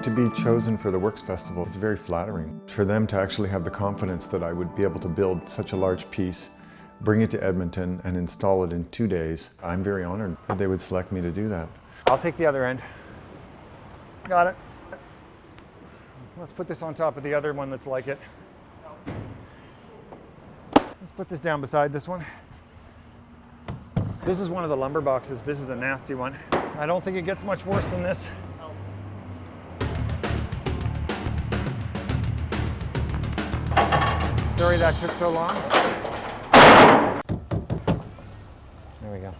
To be chosen for the Works Festival, it's very flattering. For them to actually have the confidence that I would be able to build such a large piece, bring it to Edmonton and install it in 2 days, I'm very honored that they would select me to do that. I'll take the other end. Got it. Let's put this on top of the other one that's like it. Let's put this down beside this one. This is one of the lumber boxes. This is a nasty one. I don't think it gets much worse than this. Sorry that took so long. There we go.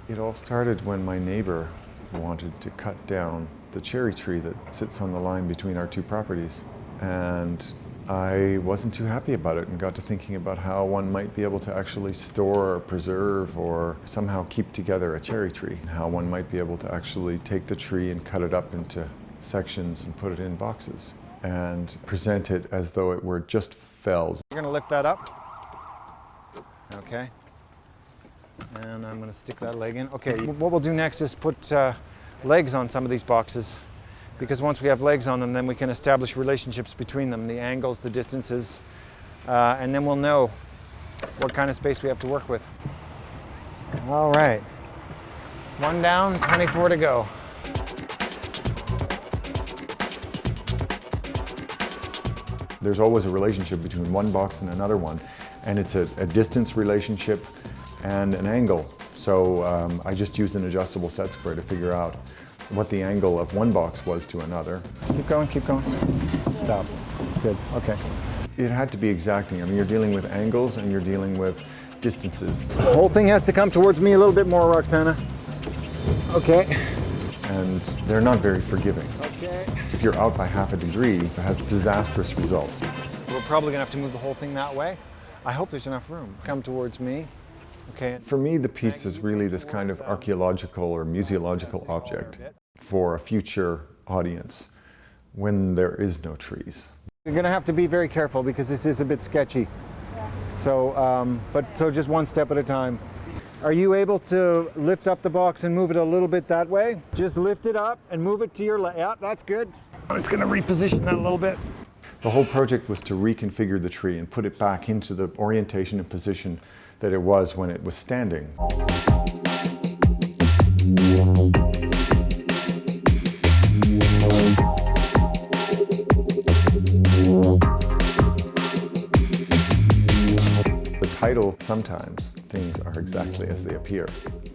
It all started when my neighbor wanted to cut down the cherry tree that sits on the line between our two properties. And I wasn't too happy about it and got to thinking about how one might be able to actually store or preserve or somehow keep together a cherry tree. And how one might be able to actually take the tree and cut it up into sections and put it in boxes and present it as though it were just felled. We're going to lift that up. Okay. And I'm going to stick that leg in. Okay, what we'll do next is put legs on some of these boxes, because once we have legs on them, then we can establish relationships between them, the angles, the distances, and then we'll know what kind of space we have to work with. All right. 1 down, 24 to go. There's always a relationship between one box and another one, and it's a distance relationship and an angle. So I just used an adjustable set square to figure out what the angle of one box was to another. Keep going, keep going. Stop. Good, okay. It had to be exacting. I mean, you're dealing with angles and you're dealing with distances. The whole thing has to come towards me a little bit more, Roxana. Okay. And they're not very forgiving. Okay. If you're out by ½ a degree, it has disastrous results. We're probably gonna have to move the whole thing that way. I hope there's enough room. Come towards me. Okay. For me, the piece is really this kind of archaeological or museological object for a future audience when there is no trees. You're gonna have to be very careful because this is a bit sketchy. Yeah. So just one step at a time. Are you able to lift up the box and move it a little bit that way? Just lift it up and move it to your left. Yeah, that's good. I'm just gonna reposition that a little bit. The whole project was to reconfigure the tree and put it back into the orientation and position that it was when it was standing. The title, sometimes things are exactly as they appear.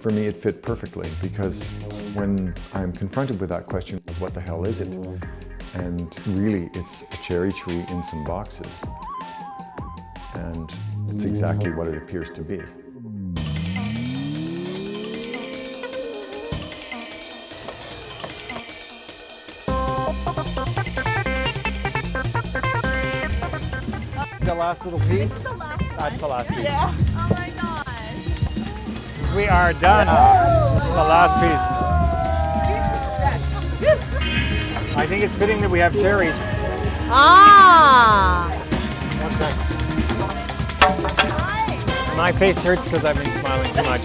For me, it fit perfectly because when I'm confronted with that question, what the hell is it? And really, it's a cherry tree in some boxes. And it's exactly what it appears to be. The last little piece? This is the last one? That's the last piece. Yeah. Oh my gosh. We are done. The last piece. I think it's fitting that we have cherries. Ah! My face hurts because I've been smiling too much.